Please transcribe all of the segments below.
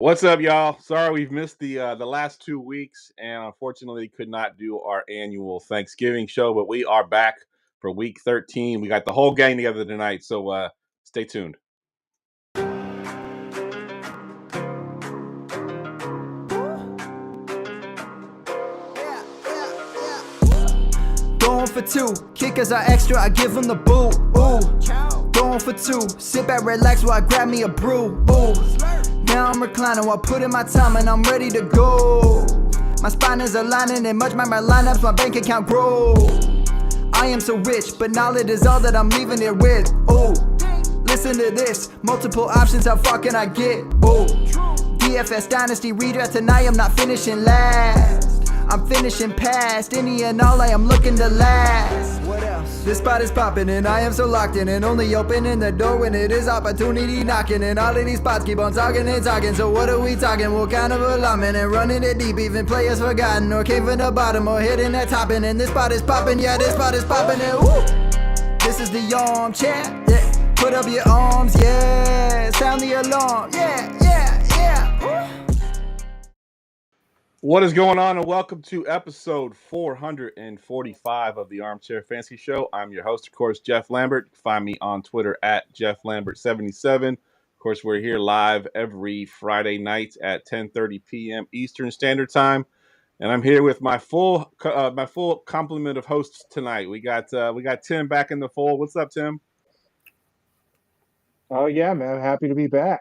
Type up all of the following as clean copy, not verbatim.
What's up, y'all? Sorry we've missed the last 2 weeks, and unfortunately could not do our annual Thanksgiving show. But we are back for week 13. We got the whole gang together tonight, so stay tuned. Going for two, kickers are extra, I give them the boot. Ooh, going for two, sit back, relax while I grab me a brew. Ooh, now I'm reclining while putting my time and I'm ready to go. My spine is aligning and much my lineups, my bank account grow. I am so rich, but knowledge is all that I'm leaving it with. Ooh, listen to this, multiple options, how far can I get? Ooh, DFS Dynasty redraft tonight, I'm not finishing last. I'm finishing past any and all, I am looking to last. What else? This spot is popping and I am so locked in and only opening the door when it is opportunity knocking. And all of these spots keep on talking and talking. So what are we talking? What kind of alignment? And running it deep, even players forgotten or came from the bottom or hitting that top end. And this spot is popping, yeah, this spot is popping. And woo! This is the armchair, yeah. Put up your arms, yeah. Sound the alarm, yeah, yeah, yeah. Woo! What is going on, and welcome to episode 445 of the Armchair Fantasy Show. I'm your host, of course, Geoff Lambert. You can find me on Twitter at JeoffLambert77. Of course, we're here live every Friday night at 10:30 p.m. Eastern Standard Time, and I'm here with my full complement of hosts tonight. We got Tim back in the fold. What's up, Tim? Oh yeah, man. Happy to be back.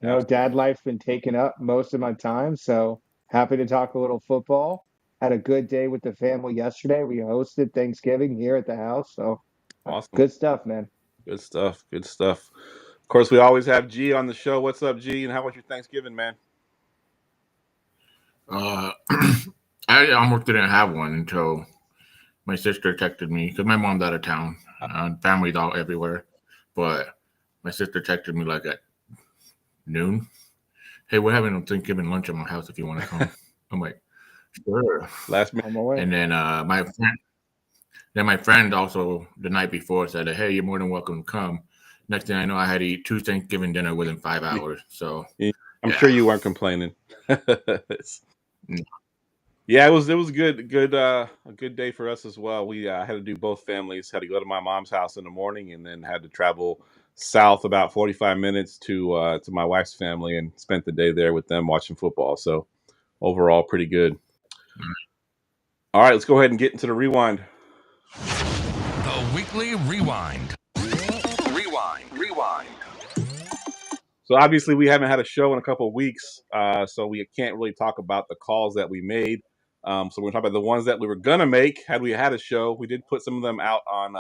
You know, dad life's been taking up most of my time, so happy to talk a little football. Had a good day with the family yesterday. We hosted Thanksgiving here at the house, so Awesome. Good stuff, man. Good stuff. Good stuff. Of course, we always have G on the show. What's up, G? And how was your Thanksgiving, man? I almost didn't have one until my sister texted me because my mom's out of town. Family's all everywhere, but my sister texted me like at noon. Hey, we're having a Thanksgiving lunch at my house if you want to come. I'm like, sure. Last minute. And then my friend also the night before said, hey, you're more than welcome to come. Next thing I know, I had to eat 2 Thanksgiving dinner within 5 hours. So I'm sure you weren't complaining. Yeah, it was a good day for us as well. We had to do both families. Had to go to my mom's house in the morning, and then had to travel south about 45 minutes to my wife's family, and spent the day there with them watching football. So overall, pretty good. All right, let's go ahead and get into the rewind. The weekly rewind. Rewind. So obviously we haven't had a show in a couple of weeks, so we can't really talk about the calls that we made. So we're going to talk about the ones that we were going to make had we had a show. We did put some of them out on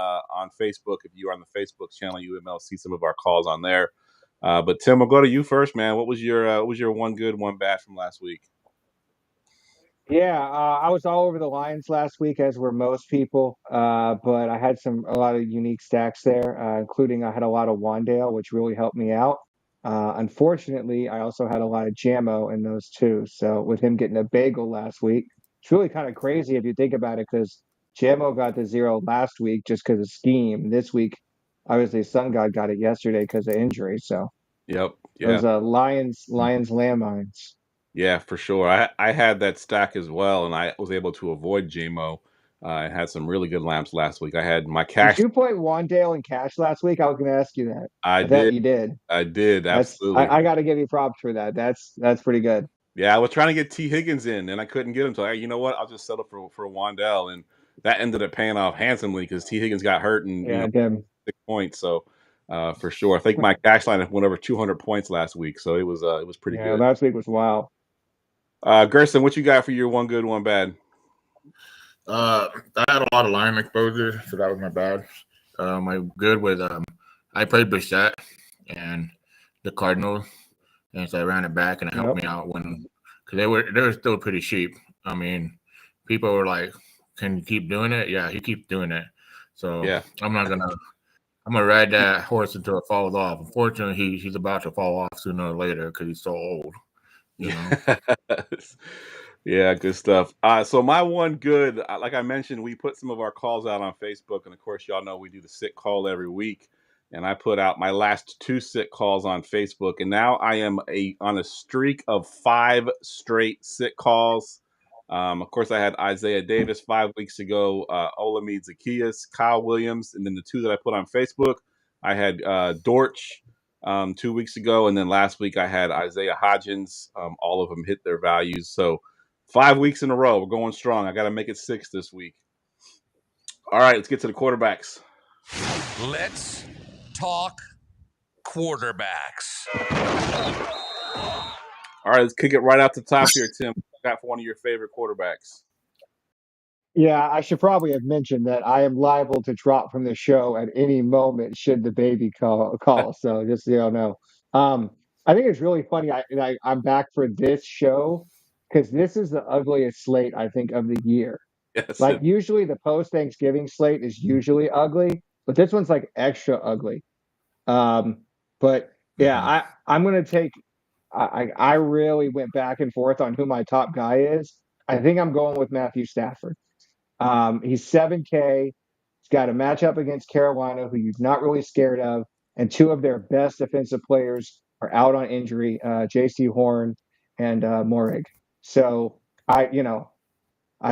Facebook. If you are on the Facebook channel, you will see some of our calls on there. But Tim, we'll go to you first, man. What was your one good, one bad from last week? Yeah, I was all over the Lions last week, as were most people. But I had a lot of unique stacks there, including I had a lot of Wandale, which really helped me out. Unfortunately, I also had a lot of Jammo in those too. So with him getting a bagel last week, it's really kind of crazy if you think about it, because Jammo got the 0 last week just because of scheme. This week, obviously, Sun God got it yesterday because of injury. So Yep. Yeah. those Lions landmines. Yeah, for sure. I had that stack as well, and I was able to avoid JMO. I had some really good lamps last week. I had my cash. Did you play Wandale in cash last week? I was going to ask you that. I bet did. You did. I did, absolutely. I got to give you props for that. That's pretty good. Yeah, I was trying to get T. Higgins in, and I couldn't get him. So, you know what? I'll just settle for Wandale, and that ended up paying off handsomely because T. Higgins got hurt and 6 points. So, for sure, I think my cash line went over 200 points last week. So it was pretty good. Last week was wild. Gerson, what you got for your one good, one bad? I had a lot of line exposure, so that was my bad. My good was I played Bichette and the Cardinals, and so I ran it back, and it helped me out because they were still pretty cheap. I mean, people were like, "Can you keep doing it?" Yeah, he keeps doing it. So yeah, I'm gonna ride that horse until it falls off. Unfortunately, he's about to fall off sooner or later because he's so old. You know? Yeah, good stuff. So my one good, like I mentioned, we put some of our calls out on Facebook, and of course, y'all know we do the sick call every week. and I put out my last 2 sit calls on Facebook, and now I am on a streak of 5 straight sit calls. Of course, I had Isaiah Davis 5 weeks ago, Olamide Zaccheaus, Kyle Williams, and then the 2 that I put on Facebook, I had Dortch 2 weeks ago, and then last week I had Isaiah Hodgins. All of them hit their values. So 5 weeks in a row, we're going strong. I got to make it 6 this week. All right, let's get to the quarterbacks. Let's talk quarterbacks. All right, let's kick it right out the top here, Tim. What you got for one of your favorite quarterbacks? Yeah, I should probably have mentioned that I am liable to drop from the show at any moment should the baby call. So just so y'all know. I think it's really funny. I'm back for this show because this is the ugliest slate I think of the year. Yes. Like usually the post Thanksgiving slate is usually ugly, but this one's like extra ugly. But yeah, I'm gonna take. I really went back and forth on who my top guy is. I think I'm going with Matthew Stafford. He's 7K. He's got a matchup against Carolina, who you're not really scared of, and 2 of their best defensive players are out on injury, J.C. Horn and Morig. So I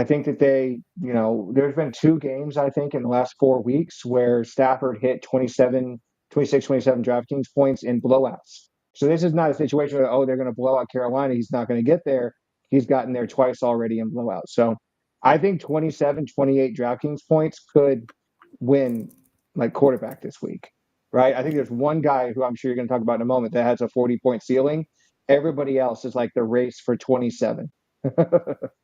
think that there's been 2 games, I think, in the last 4 weeks where Stafford hit 26, 27 DraftKings points in blowouts. So this is not a situation where, they're going to blow out Carolina. He's not going to get there. He's gotten there twice already in blowouts. So I think 27, 28 DraftKings points could win like quarterback this week, right? I think there's one guy who I'm sure you're going to talk about in a moment that has a 40-point ceiling. Everybody else is like the race for 27.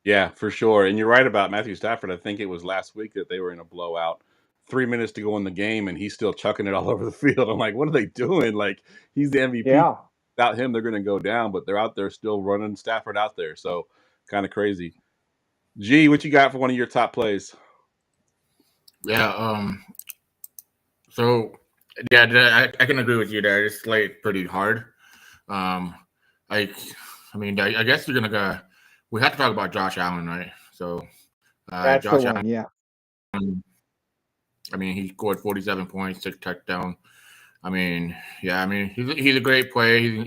Yeah, for sure. And you're right about Matthew Stafford. I think it was last week that they were in a blowout. 3 minutes to go in the game, and he's still chucking it all over the field. I'm like, what are they doing? Like, he's the MVP. Yeah. Without him, they're going to go down, but they're out there still running Stafford out there. So kind of crazy. G, what you got for one of your top plays? Yeah. So yeah, I can agree with you there. It's like pretty hard. I guess you're gonna go. We have to talk about Josh Allen, right? So That's Josh the one, Allen. yeah. I mean, he scored 47 points, 6 touchdowns. I mean, yeah. I mean, he's a great player.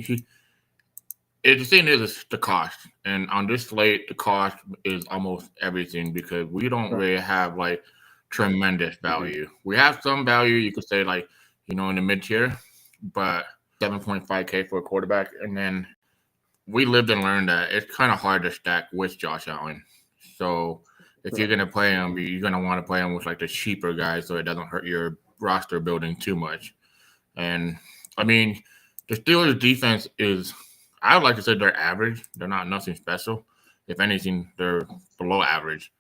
The thing is the cost, and on this slate, the cost is almost everything because we don't really have like tremendous value. We have some value, you could say, like, in the mid tier, but 7.5K for a quarterback. And then we lived and learned that it's kind of hard to stack with Josh Allen. So if you're going to play him, you're going to want to play him with like the cheaper guys so it doesn't hurt your roster building too much. And I mean, the Steelers defense is, I would like to say they're average. They're not nothing special. If anything, they're below average.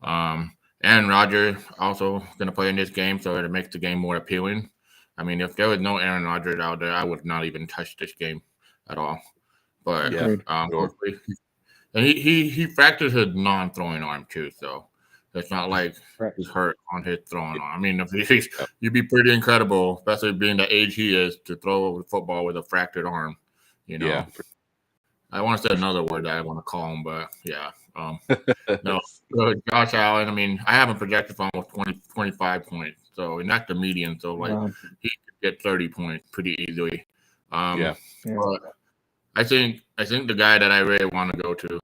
Aaron Rodgers also going to play in this game, so it makes the game more appealing. I mean, if there was no Aaron Rodgers out there, I would not even touch this game at all. But hopefully, and he fractured his non-throwing arm too, so it's not like he's hurt on his throwing arm. I mean, you'd be pretty incredible, especially being the age he is, to throw a football with a fractured arm. Yeah. I want to say another word that I want to call him, but yeah. No, Josh Allen, I mean, I have him projected for almost 25 points. So, and that's the median. So, like, he could get 30 points pretty easily. But I think the guy that I really want to go to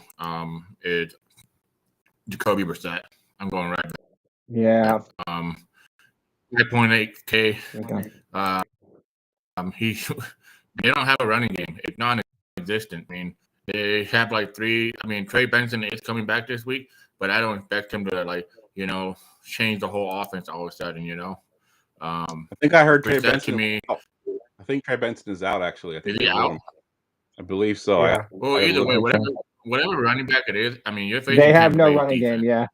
is Jacoby Brissett. I'm going right back. Yeah. 5.8K. They don't have a running game. It's non-existent. I mean, they have like 3. I mean, Trey Benson is coming back this week, but I don't expect him to change the whole offense all of a sudden. I think I heard Trey Benson. I think Trey Benson is out actually. Is he out? I believe so. Yeah. Well, either way, whatever running back it is, I mean, you're facing. They have no running game. Yeah.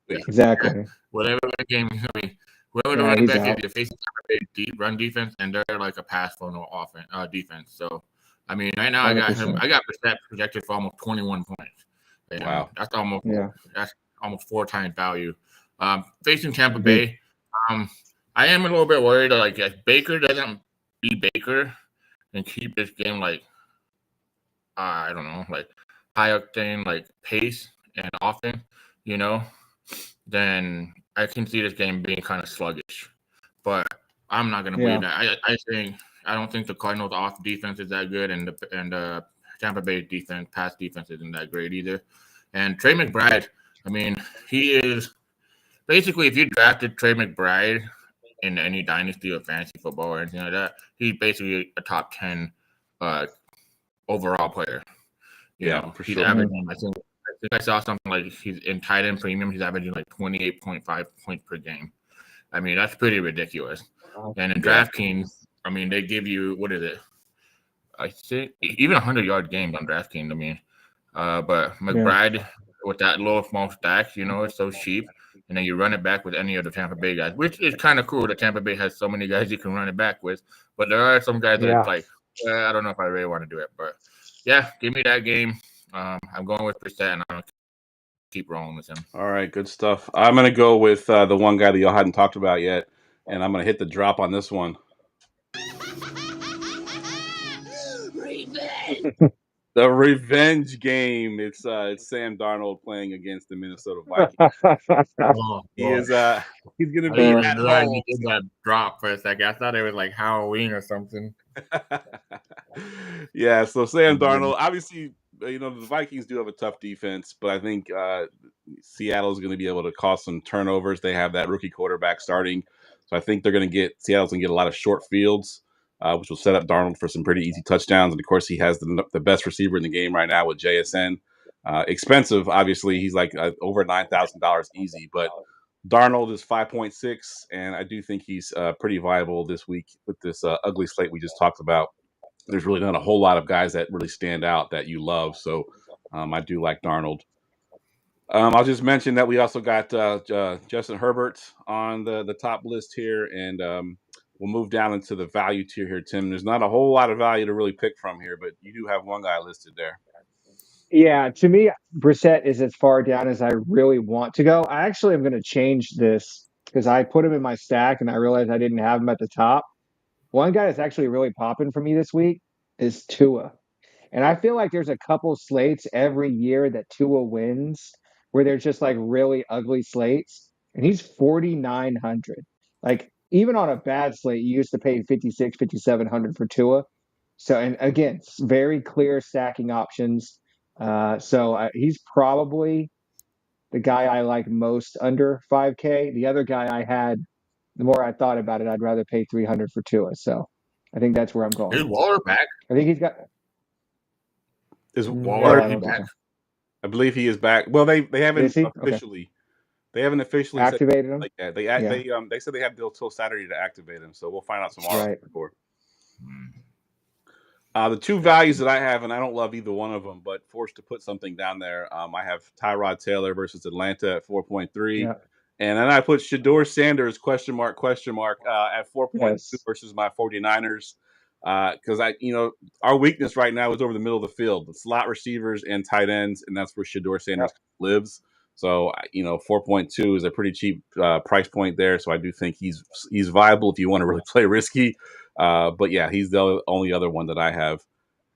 Exactly. Whatever game. I mean, whoever the running back is, you're facing a deep run defense, and they're like a pass funnel offense defense. So, I mean, right now 100%. I got Brissett projected for almost 21 points. Wow, that's almost 4 times value. Facing Tampa Bay, I am a little bit worried that like if Baker doesn't be Baker and keep this game like I don't know, like high octane, like pace and offense, then I can see this game being kind of sluggish. But I'm not gonna believe that. I don't think the Cardinals' off defense is that good, and the Tampa Bay defense, pass defense, isn't that great either. And Trey McBride, I mean, he is basically, if you drafted Trey McBride in any dynasty or fantasy football or anything like that, he's basically a top 10 overall player. You know, for he's sure. averaging. I think I saw something like he's in tight end premium. He's averaging like 28.5 points per game. I mean, that's pretty ridiculous. And in DraftKings, I mean, they give you, what is it? I think even 100-yard games on DraftKings. I mean, but McBride with that low small stack, you know, it's so cheap. And then you run it back with any of the Tampa Bay guys, which is kind of cool that Tampa Bay has so many guys you can run it back with. But there are some guys that it's like, I don't know if I really want to do it. But, yeah, give me that game. I'm going with Brissett, and I'm going to keep rolling with him. All right, good stuff. I'm going to go with the one guy that y'all hadn't talked about yet, and I'm going to hit the drop on this one. The revenge game. It's Sam Darnold playing against the Minnesota Vikings. He's gonna be at home. You did that drop for a second. I thought it was like Halloween or something. Yeah, so Sam Darnold, obviously, you know, the Vikings do have a tough defense, but I think Seattle's going to be able to cause some turnovers. They have that rookie quarterback starting, so I think Seattle's going to get a lot of short fields. Which will set up Darnold for some pretty easy touchdowns. And, of course, he has the best receiver in the game right now with JSN. Expensive, obviously. He's like over $9,000 easy. But Darnold is 5.6, and I do think he's pretty viable this week with this ugly slate we just talked about. There's really not a whole lot of guys that really stand out that you love. So I do like Darnold. I'll just mention that we also got Justin Herbert on the top list here, and we'll move down into the value tier here, Tim. There's not a whole lot of value to really pick from here, but you do have one guy listed there. Yeah, to me, Brissett is as far down as I really want to go. I actually am going to change this because I put him in my stack and I realized I didn't have him at the top. One guy that's actually really popping for me this week is Tua. And I feel like there's a couple slates every year that Tua wins where they're just like really ugly slates. And he's 4,900. Like, even on a bad slate, you used to pay 5,700 for Tua. So, and again, very clear stacking options. So he's probably the guy I like most under 5K. The other guy I had, the more I thought about it, I'd rather pay 300 for Tua. So I think that's where I'm going. Is Waller back? I think he's got. Is Waller back? I believe he is back. Well, they haven't officially. Okay. They haven't officially activated him. Like that. They said they have till Saturday to activate him, so we'll find out tomorrow. Right. The two values that I have, and I don't love either one of them, but forced to put something down there. I have Tyrod Taylor versus Atlanta at 4.3, and then I put Shedeur Sanders (?) at 4.2 versus my 49ers. Because our weakness right now is over the middle of the field, the slot receivers and tight ends, and that's where Shedeur Sanders lives. So 4.2 is a pretty cheap price point there. So I do think he's viable if you want to really play risky. But yeah, he's the only other one that I have.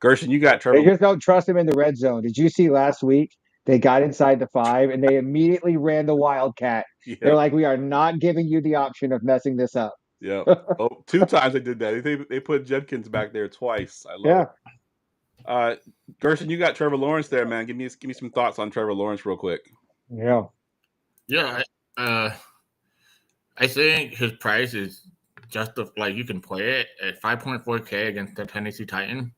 Gerson, you got Trevor. They just don't trust him in the red zone. Did you see last week? They got inside the 5 and they immediately ran the Wildcat. Yep. They're like, we are not giving you the option of messing this up. Yeah. 2 times they did that. They put Judkins back there twice. I love it. Gerson, you got Trevor Lawrence there, man. Give me some thoughts on Trevor Lawrence real quick. Yeah. I think his price is just like you can play it at 5.4K against the Tennessee Titan.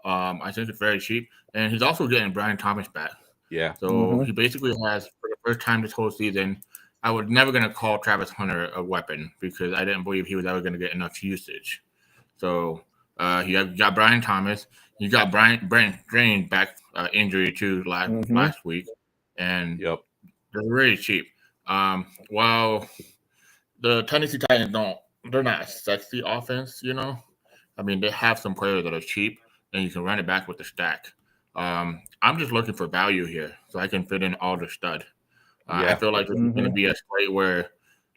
I think it's very cheap, and he's also getting Brian Thomas back. Yeah. So he basically has, for the first time this whole season, I was never going to call Travis Hunter a weapon because I didn't believe he was ever going to get enough usage. So you got Brian Thomas. You got Brent Strange back injury too last week, and they're really cheap. While the Tennessee Titans they're not a sexy offense, I mean, they have some players that are cheap, and you can run it back with the stack. I'm just looking for value here, so I can fit in all the stud. I feel like this is going to be a slate where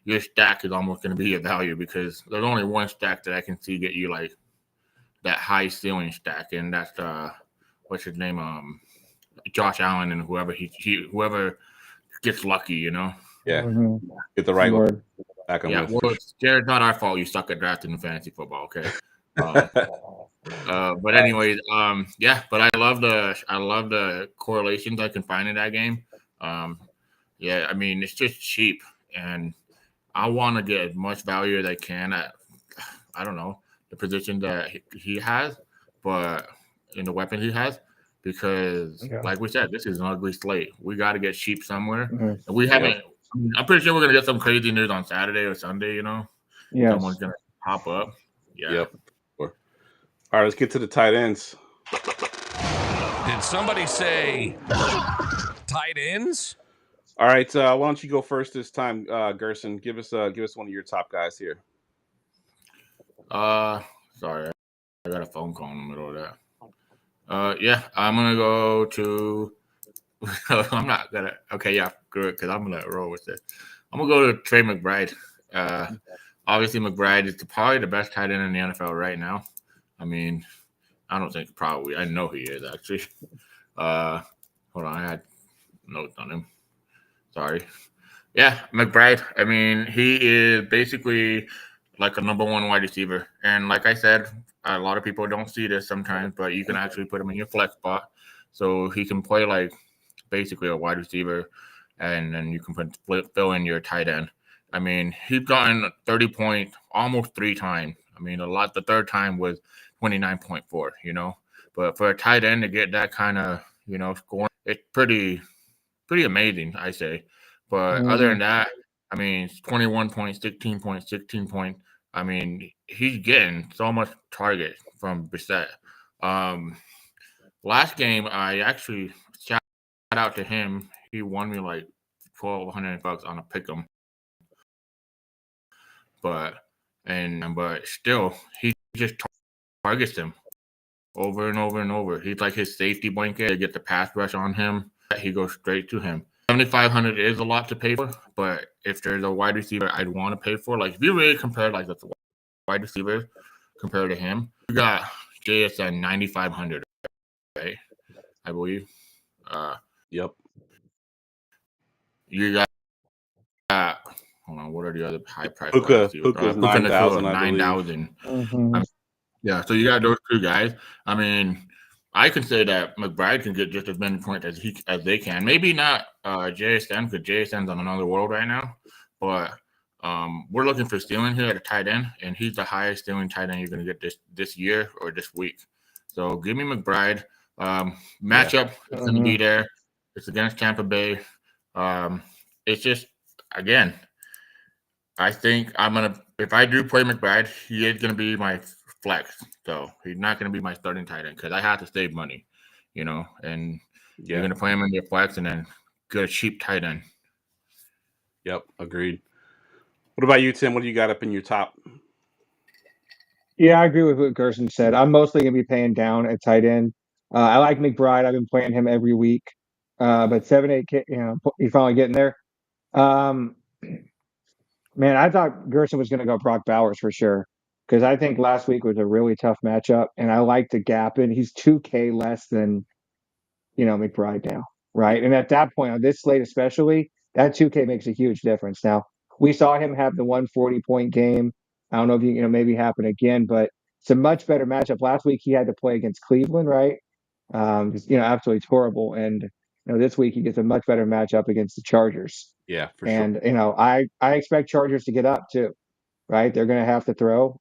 your stack is almost going to be your value because there's only one stack that I can see get you like that high ceiling stack, and that's what's his name, Josh Allen, and whoever whoever gets lucky, Yeah, get the right one. back on Yeah, list. well, Jared, not our fault. You suck at drafting in fantasy football. Okay. But anyways, yeah. But I love the correlations I can find in that game. Yeah, I mean it's just cheap, and I want to get as much value as I can at, I don't know, the position that he has, but in the weapon he has, because like we said, this is an ugly slate. We got to get cheap somewhere, and we haven't. Yep. I mean, I'm pretty sure we're gonna get some crazy news on Saturday or Sunday. Yes. Someone's gonna pop up. Yeah. Yep. All right, let's get to the tight ends. Did somebody say tight ends? All right, why don't you go first this time, Gerson? Give us one of your top guys here. Sorry, I got a phone call in the middle of that. Yeah, I'm gonna go to. I'm not gonna. Okay, yeah, good, because I'm gonna roll with this. I'm gonna go to Trey McBride. Obviously, McBride is probably the best tight end in the NFL right now. I mean, I don't think probably. I know he is actually. Hold on, I had notes on him. Sorry. Yeah, McBride. I mean, he is basically like a number one wide receiver. And like I said, a lot of people don't see this sometimes, but you can actually put him in your flex spot. So he can play like basically a wide receiver, and then you can fill in your tight end. I mean, he's gotten 30 points almost 3 times. I mean, the third time was 29.4, But for a tight end to get that kind of, scoring, it's pretty amazing, I say. But other than that, I mean, 21 points, 16 points, 16 points. I mean, he's getting so much target from Brissett. Last game, I actually shout out to him. He won me like $1,200 on a pick'em. But still, he just targets him over and over and over. He's like his safety blanket. They get the pass rush on him. He goes straight to him. $7,500 is a lot to pay for, but if there's a wide receiver I'd want to pay for, like if you really compare like the wide receiver compared to him, you got JSN $9,500, right? I believe. Yep. You got hold on, what are the other high price Puka, wide receivers? Puka's 9,000, I believe. 9,000. Yeah, so you got those two guys. I mean, I can say that McBride can get just as many points as they can. Maybe not JSN, because JSN's on another world right now. But we're looking for stealing here at a tight end, and he's the highest stealing tight end you're going to get this year or this week. So give me McBride. Matchup is going to be there. It's against Tampa Bay. It's just, again, I think if I do play McBride, he is going to be my flex. So he's not going to be my starting tight end because I have to save money, and you're going to play him in your flex and then get a cheap tight end. Yep, agreed. What about you, Tim? What do you got up in your top? Yeah, I agree with what Gerson said. I'm mostly going to be paying down at tight end. I like McBride. I've been playing him every week. But 7-8K, he's finally getting there. Man, I thought Gerson was going to go Brock Bowers for sure, because I think last week was a really tough matchup, and I like the gap in. He's 2K less than, McBride now, right? And at that point, on this slate especially, that 2K makes a huge difference. Now, we saw him have the 140-point game. I don't know if maybe happen again, but it's a much better matchup. Last week he had to play against Cleveland, right? Absolutely horrible. And this week he gets a much better matchup against the Chargers. Yeah, for sure. And I expect Chargers to get up too, right? They're going to have to throw.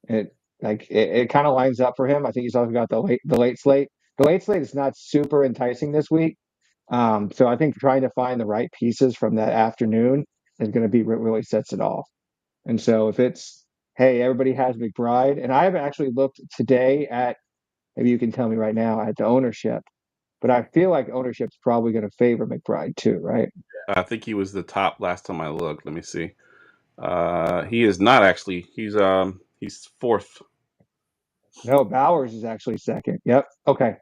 It kind of lines up for him. I think he's also got the late slate. The late slate is not super enticing this week. So I think trying to find the right pieces from that afternoon is going to be what really sets it off. And so if it's, hey, everybody has McBride, and I haven't actually looked today at, maybe you can tell me right now, at the ownership, but I feel like ownership's probably going to favor McBride too, right? I think he was the top last time I looked. Let me see. He is not actually. He's fourth. No, Bowers is actually second. Yep. Okay.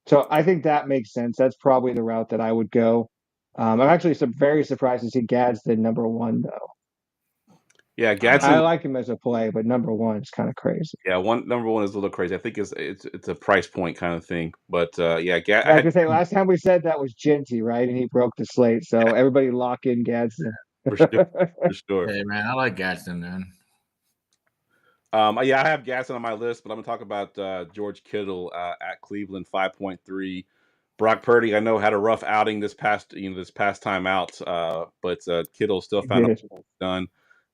So I think that makes sense. That's probably the route that I would go. I'm actually very surprised to see Gadsden number 1 though. Yeah, Gadsden. I like him as a play, but number 1 is kind of crazy. Yeah, number 1 is a little crazy. I think it's a price point kind of thing. But yeah, I could say last time we said that was Genty, right? And he broke the slate. So everybody lock in Gadsden. For sure. For sure. Hey man, I like Gatson, man. Yeah, I have Gasson on my list, but I'm gonna talk about George Kittle at Cleveland 5.3. Brock Purdy, I know, had a rough outing this past time out, but Kittle still found a done.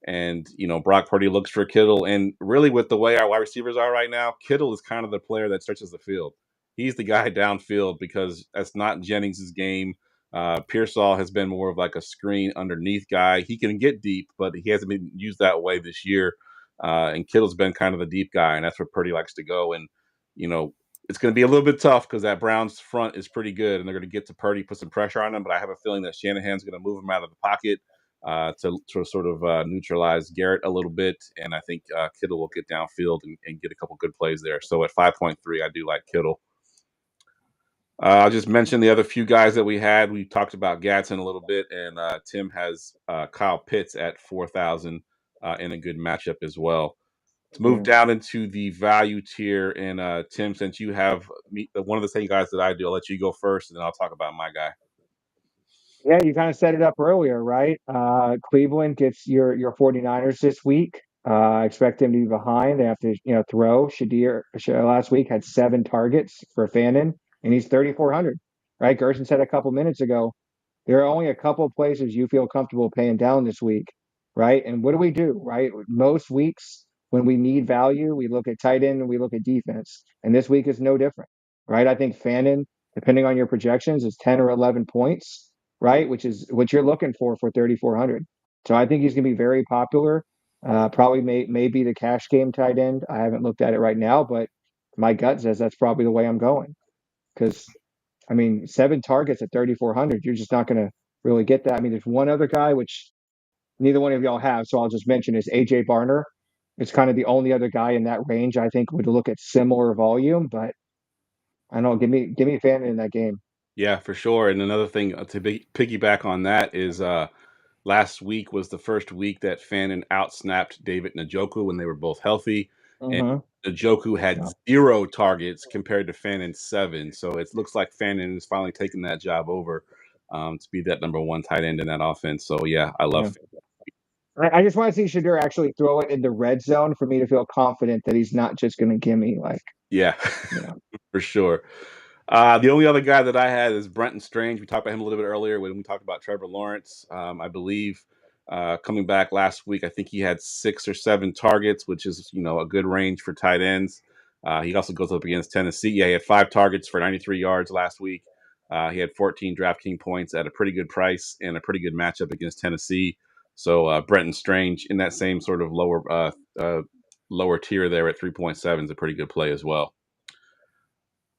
And Brock Purdy looks for Kittle, and really with the way our wide receivers are right now, Kittle is kind of the player that stretches the field. He's the guy downfield because that's not Jennings' game. Pearsall has been more of like a screen underneath guy. He can get deep, but he hasn't been used that way this year. And Kittle's been kind of the deep guy, and that's where Purdy likes to go. And it's going to be a little bit tough because that Browns front is pretty good, and they're going to get to Purdy, put some pressure on him. But I have a feeling that Shanahan's going to move him out of the pocket to sort of neutralize Garrett a little bit. And I think Kittle will get downfield and get a couple good plays there. So at 5.3, I do like Kittle. I'll just mention the other few guys that we had. We talked about Gatson a little bit, and Tim has Kyle Pitts at 4,000 in a good matchup as well. Let's move down into the value tier. And Tim, since you have one of the same guys that I do, I'll let you go first, and then I'll talk about my guy. Yeah, you kind of set it up earlier, right? Cleveland gets your 49ers this week. I expect them to be behind. They have to, throw. Shadir last week had 7 targets for Fannin, and he's 3,400, right? Gerson said a couple minutes ago, there are only a couple of places you feel comfortable paying down this week, right? And what do, right? Most weeks when we need value, we look at tight end and we look at defense. And this week is no different, right? I think Fannin, depending on your projections, is 10 or 11 points, right? Which is what you're looking for 3,400. So I think he's going to be very popular. Probably may be the cash game tight end. I haven't looked at it right now, but my gut says that's probably the way I'm going. Because, 7 targets at 3,400, you're just not going to really get that. There's one other guy, which neither one of y'all have, so I'll just mention is AJ Barner. It's kind of the only other guy in that range I think would look at similar volume, but I don't know. Give me a fan in that game. Yeah, for sure. And another thing to piggyback on that is last week was the first week that Fannin outsnapped David Njoku when they were both healthy. And Njoku had 0 targets compared to Fannin's 7. So it looks like Fannin is finally taking that job over to be that number 1 tight end in that offense. So, yeah, I love I just want to see Shadir actually throw it in the red zone for me to feel confident that he's not just going to give me for sure. The only other guy that I had is Brenton Strange. We talked about him a little bit earlier when we talked about Trevor Lawrence. I believe coming back last week, I think he had 6 or 7 targets, which is a good range for tight ends. He also goes up against Tennessee. Yeah, he had 5 targets for 93 yards last week. He had 14 DraftKings points at a pretty good price and a pretty good matchup against Tennessee. So Brenton Strange in that same sort of lower tier there at 3.7 is a pretty good play as well.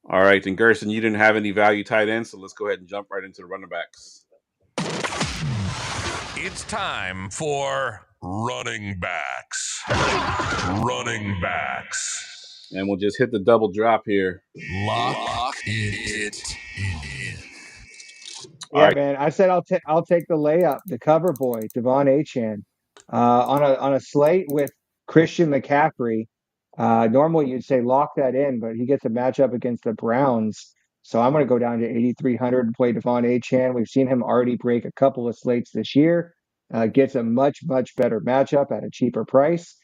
All right, and Gerson, you didn't have any value tight ends, so let's go ahead and jump right into the running backs. It's time for running backs. Running backs. And we'll just hit the double drop here. Lock it in. Yeah, man. I said I'll take the layup, the cover boy, Devon Achane, on a slate with Christian McCaffrey. Normally you'd say lock that in, but he gets a matchup against the Browns. So I'm going to go down to 8,300 and play Devon Achane. We've seen him already break a couple of slates this year. Gets a much, much better matchup at a cheaper price.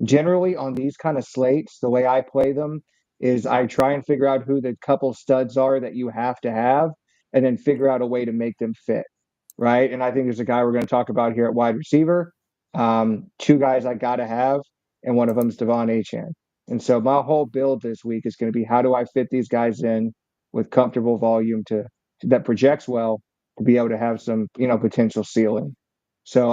Generally on these kind of slates, the way I play them is I try and figure out who the couple studs are that you have to have, and then figure out a way to make them fit, right? And I think there's a guy we're going to talk about here at wide receiver. 2 guys I got to have, and one of them is Devon Achane. And so my whole build this week is going to be how do I fit these guys in with comfortable volume that projects well to be able to have some, potential ceiling. So,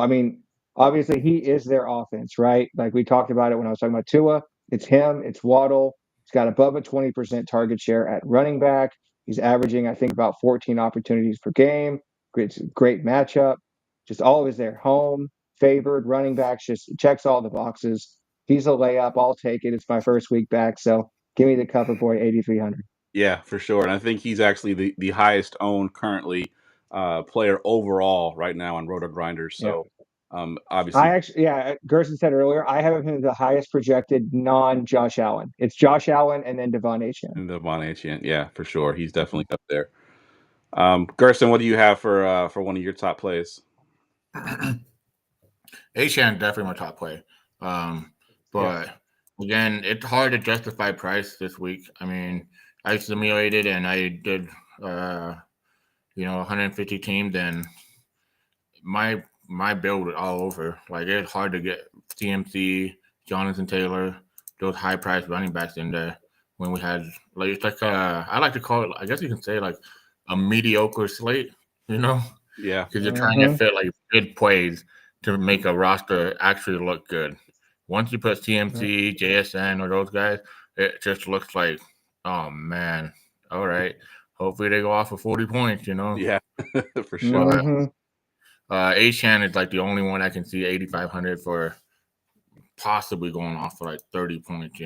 obviously he is their offense, right? Like we talked about it when I was talking about Tua. It's him, it's Waddle. He's got above a 20% target share at running back. He's averaging, I think, about 14 opportunities per game. Great matchup. Just always there. Home, favored, running backs, just checks all the boxes. He's a layup. I'll take it. It's my first week back. So give me the cover boy, 8,300. Yeah, for sure. And I think he's actually the highest owned currently player overall right now on Roto Grinders. So obviously, Gerson said earlier, I have him the highest projected non-Josh Allen. It's Josh Allen and then Devon Achane. Yeah, for sure. He's definitely up there. Gerson, what do you have for one of your top plays? Achan definitely my top play. But again, it's hard to justify price this week. I mean, I simulated and I did, 150 teams, and my build all over. Like it's hard to get CMC, Jonathan Taylor, those high priced running backs in there when we had like it's like I like to call it. I guess you can say like a mediocre slate. You know, Yeah. because you're trying to fit like good plays to make a roster actually look good. Once you put CMC, JSN, or those guys, it just looks like, oh man, all right. Hopefully they go off for 40 points. Yeah, for sure. Mhm. Achan is like the only one I can see 8,500 for possibly going off for like 30 points.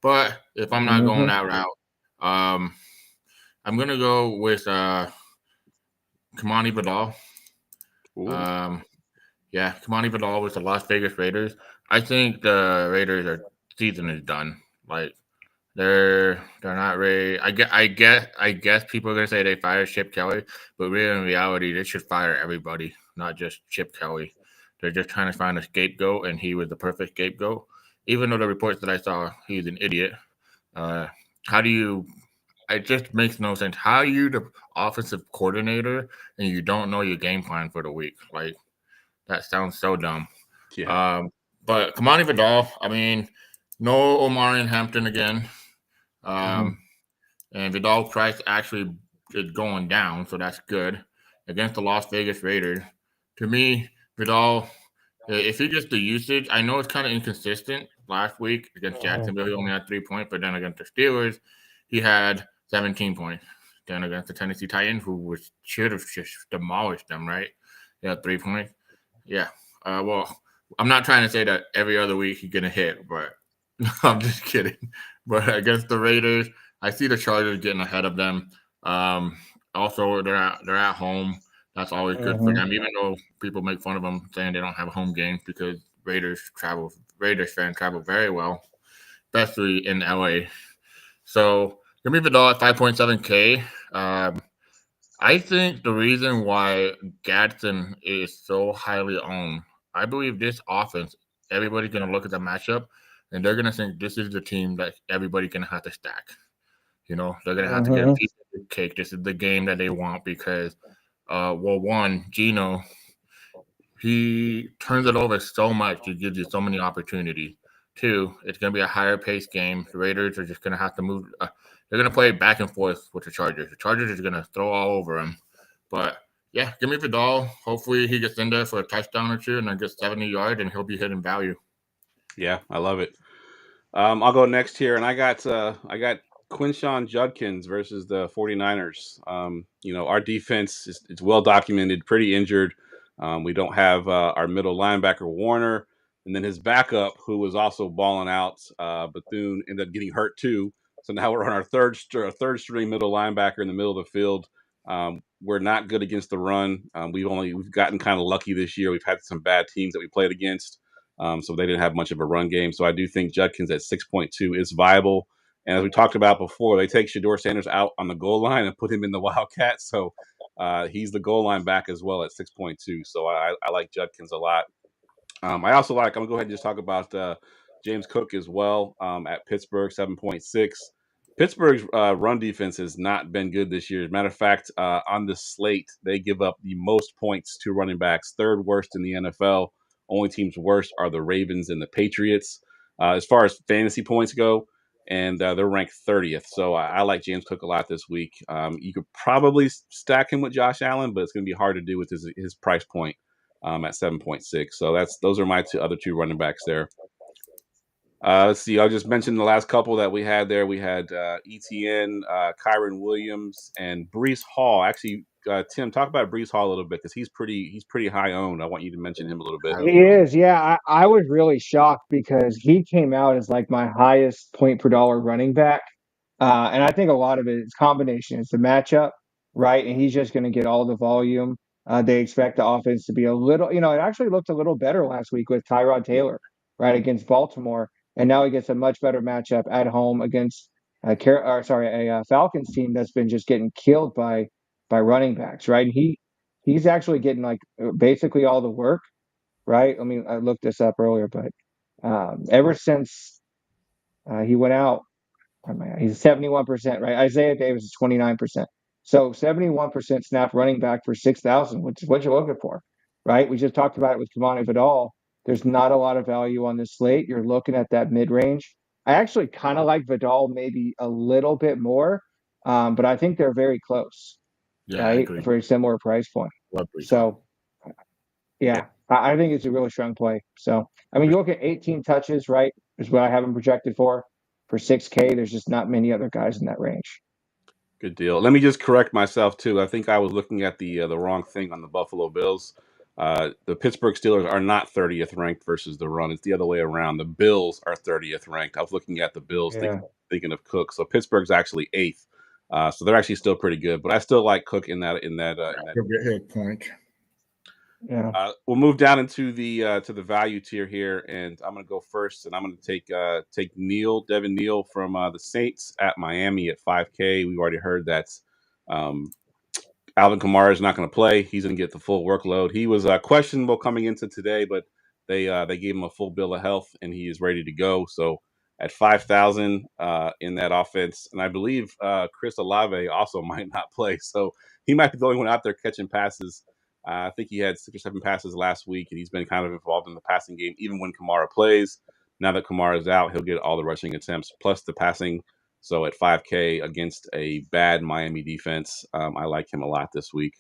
But if I'm not going that route, I'm gonna go with Kamani Vidal. Kamani Vidal with the Las Vegas Raiders. I think the Raiders' season is done. Like they're not ready. I guess people are gonna say they fired Chip Kelly, but really in reality they should fire everybody, not just Chip Kelly. They're just trying to find a scapegoat, and he was the perfect scapegoat. Even though the reports that I saw, he's an idiot. How do you? It just makes no sense. How are you the offensive coordinator and you don't know your game plan for the week? Like that sounds so dumb. Yeah. But Kamani Vidal, I mean, no Omarion Hampton again. And Vidal price actually is going down, so that's good against the Las Vegas Raiders. To me, Vidal, if he gets the usage, I know it's kind of inconsistent. Last week against Jacksonville, he only had 3 points, but then against the Steelers, he had 17 points. Then against the Tennessee Titans, who should have just demolished them, right? He had 3 points. Yeah. Well, I'm not trying to say that every other week he's gonna hit, but I'm just kidding. But against the Raiders, I see the Chargers getting ahead of them. Also, they're at home. That's always good for them, even though people make fun of them saying they don't have home games because Raiders fans travel very well, especially in LA. So give me Vidal at 5.7K. I think the reason why Gadsden is so highly owned, I believe this offense, everybody's going to look at the matchup and they're going to think this is the team that everybody's going to have to stack. They're going to have to get a piece of the cake. This is the game that they want because, one, Gino, he turns it over so much. He gives you so many opportunities. Two, it's going to be a higher pace game. The Raiders are just going to have to move. They're going to play back and forth with the Chargers. The Chargers are going to throw all over him. But, yeah, give me Vidal. Hopefully he gets in there for a touchdown or two and then gets 70 yards, and he'll be hitting value. Yeah, I love it. I'll go next here, and I got Quinshon Judkins versus the 49ers. Our defense is well documented, pretty injured. We don't have our middle linebacker, Warner, and then his backup, who was also balling out, Bethune, ended up getting hurt too. So now we're on our third string middle linebacker in the middle of the field. We're not good against the run. We've gotten kind of lucky this year. We've had some bad teams that we played against, so they didn't have much of a run game. So I do think Judkins at 6.2 is viable. And as we talked about before, they take Shedeur Sanders out on the goal line and put him in the Wildcat. So he's the goal line back as well at 6.2. So I like Judkins a lot. I also I'm going to go ahead and just talk about James Cook as well at Pittsburgh, 7.6. Pittsburgh's run defense has not been good this year. As a matter of fact, on the slate, they give up the most points to running backs, third worst in the NFL. Only teams worse are the Ravens and the Patriots. As far as fantasy points go, and they're ranked 30th. So I like James Cook a lot this week. You could probably stack him with Josh Allen, but it's going to be hard to do with his price point at 7.6. So those are my other two running backs there. Let's see. I'll just mention the last couple that we had there. We had ETN, Kyron Williams, and Breece Hall. Actually, Tim, talk about Breece Hall a little bit because he's pretty high owned. I want you to mention him a little bit. He is, yeah. I was really shocked because he came out as like my highest point per dollar running back. And I think a lot of it is combination. It's the matchup, right? And he's just going to get all the volume. They expect the offense to be a little, it actually looked a little better last week with Tyrod Taylor, right, against Baltimore. And now he gets a much better matchup at home against a Falcons team that's been just getting killed by running backs, right? he's actually getting like basically all the work, right? I mean, I looked this up earlier, but ever since he went out, he's 71%, right? Isaiah Davis is 29%. So 71% snap running back for 6,000, which is what you're looking for, right? We just talked about it with Kamani Vidal. There's not a lot of value on this slate. You're looking at that mid range. I actually kind of like Vidal maybe a little bit more, but I think they're very close, Yeah, I right? agree. For a similar price point. Love Brees So, Hall. yeah, I think it's a really strong play. So, I mean, you look at 18 touches, right? Is what I have him projected for 6K. There's just not many other guys in that range. Good deal. Let me just correct myself too. I think I was looking at the wrong thing on the Buffalo Bills. The Pittsburgh Steelers are not 30th ranked versus the run. It's the other way around. The Bills are 30th ranked. I was looking at the Bills, Yeah. thinking of Cook. So Pittsburgh's actually 8th. So they're actually still pretty good. But I still like Cook in that. He'll get his point. Yeah. We'll move down into the to the value tier here, and I'm going to go first, and I'm going to take Devin Neal from the Saints at Miami at 5K. We've already heard that Alvin Kamara is not going to play. He's going to get the full workload. He was questionable coming into today, but they gave him a full bill of health, and he is ready to go. So at 5,000 in that offense, and I believe Chris Olave also might not play, so he might be the only one out there catching passes. I think he had 6 or 7 passes last week, and he's been kind of involved in the passing game, even when Kamara plays. Now that Kamara is out, he'll get all the rushing attempts plus the passing. So at 5K against a bad Miami defense, I like him a lot this week.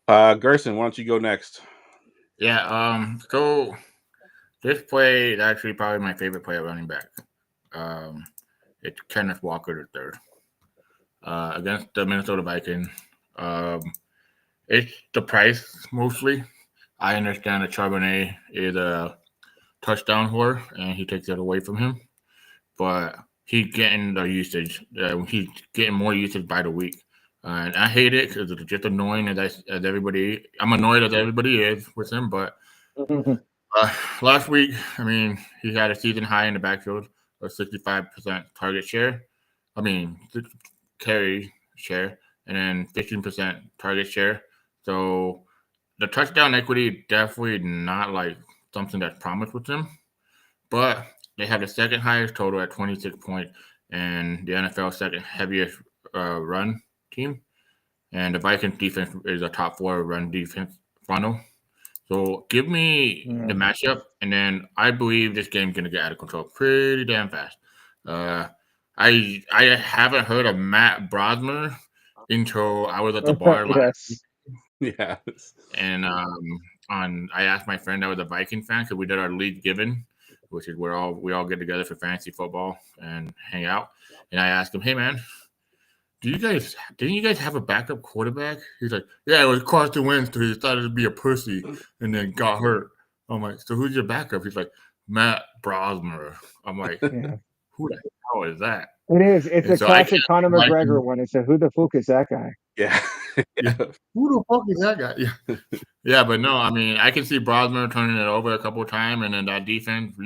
Gerson, why don't you go next? Yeah, so this play is actually probably my favorite play at running back. It's Kenneth Walker III against the Minnesota Vikings. It's the price mostly. I understand that Charbonnet is a touchdown whore, and he takes it away from him. But he's getting the usage. He's getting more usage by the week. And I hate it because it's just annoying as everybody. I'm annoyed as everybody is with him. But last week, I mean, he had a season high in the backfield of 65% target share. I mean, carry share, and then 15% target share. So the touchdown equity definitely not like something that's promised with him. But they have the second highest total at 26 points and the NFL second heaviest run team. And the Vikings defense is a top 4 run defense funnel. So give me the matchup, and then I believe this game's going to get out of control pretty damn fast. I haven't heard of Matt Brosmer until I was at the bar last week. Yes. And I asked my friend that was a Viking fan because we did our league given, which is where we all get together for fantasy football and hang out. And I asked him, "Hey man, didn't you guys have a backup quarterback?" He's like, "Yeah, it was Carson Wentz. He decided to be a pussy and then got hurt." I'm like, "So who's your backup?" He's like, "Matt Brosmer." I'm like, "Who the hell is that?" It is. It's a classic Conor McGregor one. It's a who the fuck is that guy? Yeah. Yeah. Who the fuck is that guy? Yeah. Yeah, but no, I mean, I can see Brosmer turning it over a couple of times, and then that defense,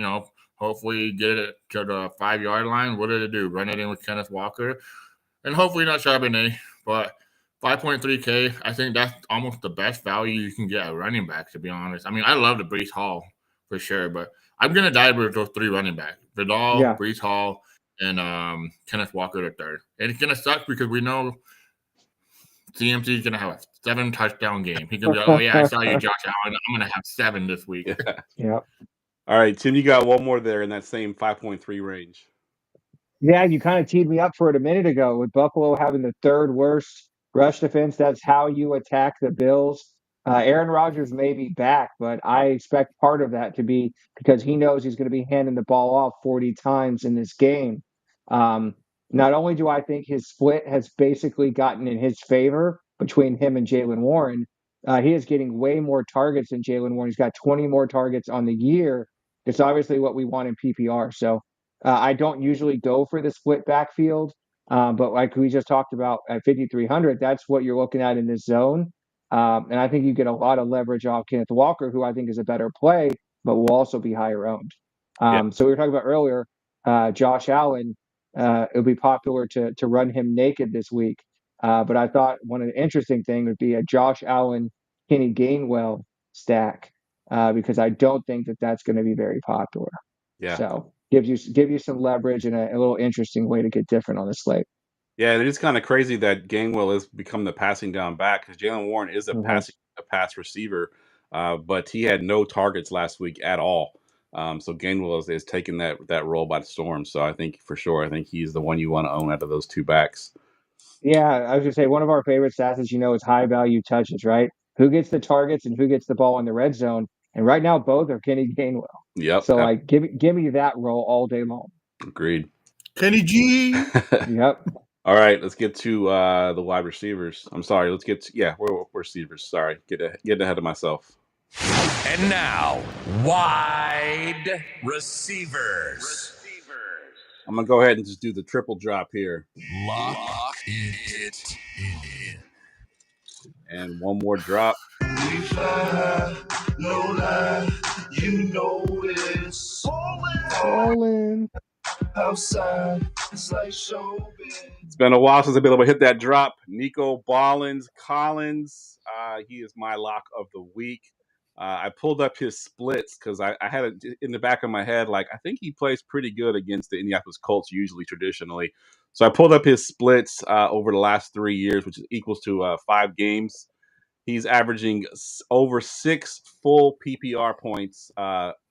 hopefully get it to the 5-yard line. What did it do? Run it in with Kenneth Walker, and hopefully not Charbonnet. But 5.3K, I think that's almost the best value you can get at running back, to be honest. I mean, I love the Brees Hall for sure, but I'm gonna die with those 3 running backs: Vidal, Brees Hall, and Kenneth Walker III. And it's gonna suck because we know CMC is going to have a 7 touchdown game. He's going to be like, "Oh, yeah, I saw you, Josh Allen. I'm going to have 7 this week." Yeah. All right, Tim, you got one more there in that same 5.3 range. Yeah, you kind of teed me up for it a minute ago with Buffalo having the 3rd worst rush defense. That's how you attack the Bills. Aaron Rodgers may be back, but I expect part of that to be because he knows he's going to be handing the ball off 40 times in this game. Not only do I think his split has basically gotten in his favor between him and Jaylen Warren, he is getting way more targets than Jaylen Warren. He's got 20 more targets on the year. It's obviously what we want in PPR. So I don't usually go for the split backfield, but like we just talked about at 5,300, that's what you're looking at in this zone. And I think you get a lot of leverage off Kenneth Walker, who I think is a better play, but will also be higher owned. So we were talking about earlier, Josh Allen. It would be popular to run him naked this week. But I thought one of the interesting things would be a Josh Allen, Kenny Gainwell stack because I don't think that that's going to be very popular. Yeah. So give you some leverage and a little interesting way to get different on the slate. Yeah, and it is kind of crazy that Gainwell has become the passing down back because Jalen Warren is a Mhm. pass receiver, but he had no targets last week at all. So Gainwell is taking that role by the storm. So I think for sure, I think he's the one you want to own out of those two backs. Yeah, I was gonna say one of our favorite stats is high value touches, right? Who gets the targets and who gets the ball in the red zone? And right now, both are Kenny Gainwell. Yep, So like, give me that role all day long. agreed. Kenny G. Yep. All right, let's get to the wide receivers. I'm sorry, let's get to, we're receivers. Sorry, getting ahead of myself. And now, wide receivers. I'm gonna go ahead and just do the triple drop here, Lock it in. and one more drop. We fly, no lie, you know it's All in. outside. It's like showbiz. It's been a while since I've been able to hit that drop. Nico Collins, he is my lock of the week. I pulled up his splits because I had it in the back of my head, like I think he plays pretty good against the Indianapolis Colts, usually traditionally. So I pulled up his splits over the last 3 years, which equals to 5 games. He's averaging over 6 full PPR points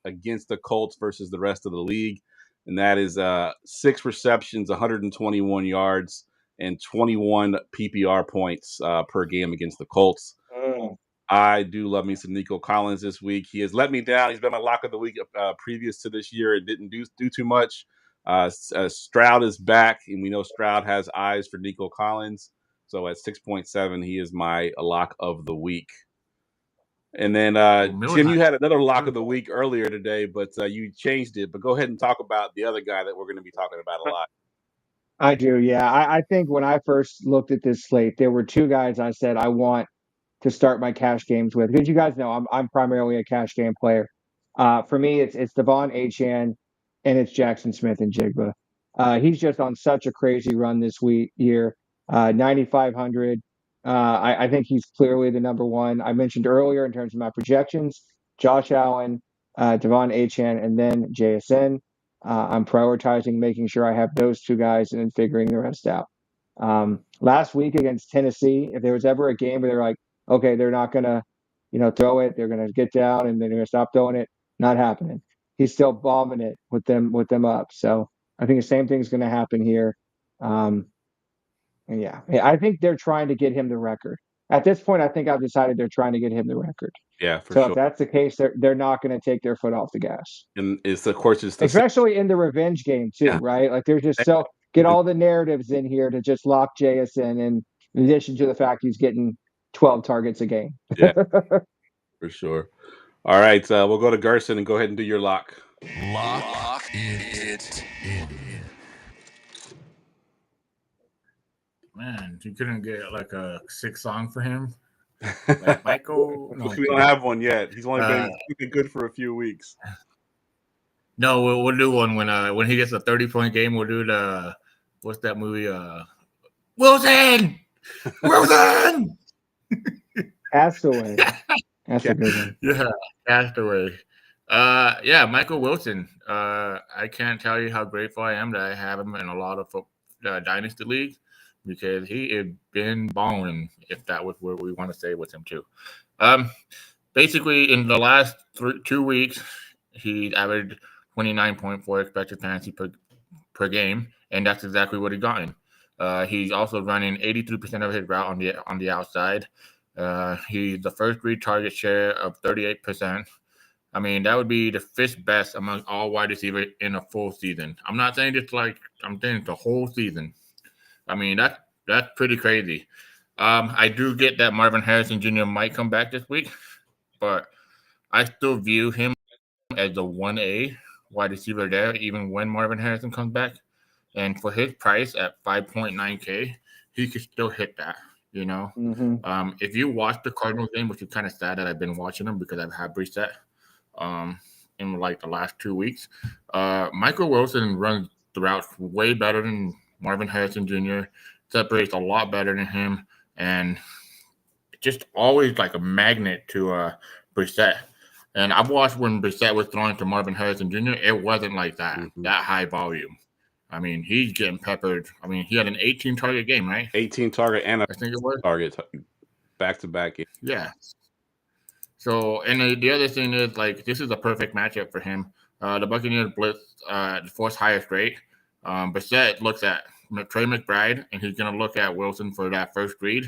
against the Colts versus the rest of the league. And that is 6 receptions, 121 yards, and 21 PPR points per game against the Colts. I do love me some Nico Collins this week. He has let me down. He's been my lock of the week previous to this year. It didn't do too much. Stroud is back, and we know Stroud has eyes for Nico Collins. So at 6.7, he is my lock of the week. And then, Jim, you had another lock of the week earlier today, but you changed it. But go ahead and talk about the other guy that we're going to be talking about a lot. I do, yeah. I think when I first looked at this slate, there were 2 guys I said I want to start my cash games with. Because you guys know I'm primarily a cash game player. For me, it's Devon Achane and it's Jackson Smith and Jigba. He's just on such a crazy run this year. 9,500. I think he's clearly the number one. I mentioned earlier in terms of my projections, Josh Allen, Devon Achane, and then JSN. I'm prioritizing making sure I have those 2 guys and then figuring the rest out. Last week against Tennessee, if there was ever a game where they're like, okay, they're not going to, throw it, they're going to get down and then they're going to stop throwing it, not happening. He's still bombing it with them up. So I think the same thing's going to happen here. And yeah, I think they're trying to get him the record. At this point, I think I've decided they're trying to get him the record. Yeah, for so sure. If that's the case, they're not going to take their foot off the gas. And it's, of course, it's especially in the revenge game too, right? Like they're just so get all the narratives in here to just lock JSN in addition to the fact he's getting 12 targets a game. Yeah, for sure. All right, we'll go to Gerson and go ahead and do your lock. Lock it in. Man, you couldn't get like a 6 song for him. Like Michael, no, we don't have one yet. He's only been good for a few weeks. No, we'll do one when he gets a 30-point game. We'll do the what's that movie? Wilson. Castaway. That's a good one. Yeah, Castaway. Yeah, Michael Wilson. I can't tell you how grateful I am that I have him in a lot of dynasty leagues because he has been balling. If that was what we want to say with him too. Basically, in the last 2 weeks, he averaged 29.4 expected fantasy per game, and that's exactly what he gotten. He's also running 83% of his route on the outside. He's the first read target share of 38%. I mean, that would be the 5th best among all wide receivers in a full season. I'm not saying just like I'm saying the whole season. I mean, that's pretty crazy. I do get that Marvin Harrison Jr. might come back this week, but I still view him as the 1A wide receiver there, even when Marvin Harrison comes back. And for his price at 5.9K, he could still hit that, Mm-hmm. If you watch the Cardinals game, which is kind of sad that I've been watching them because I've had Brissett in like the last 2 weeks. Michael Wilson runs the routes way better than Marvin Harrison Jr. separates a lot better than him, and just always like a magnet to Brissett. And I've watched when Brissett was throwing to Marvin Harrison Jr., it wasn't like that, that high volume. I mean, he's getting peppered. I mean, he had an 18-target game, right? 18 target and I think it was. target back-to-back. Yeah. So, and the other thing is, like, this is a perfect matchup for him. The Buccaneers blitz the fourth highest rate. Brissett looks at Trey McBride, and he's going to look at Wilson for that first read.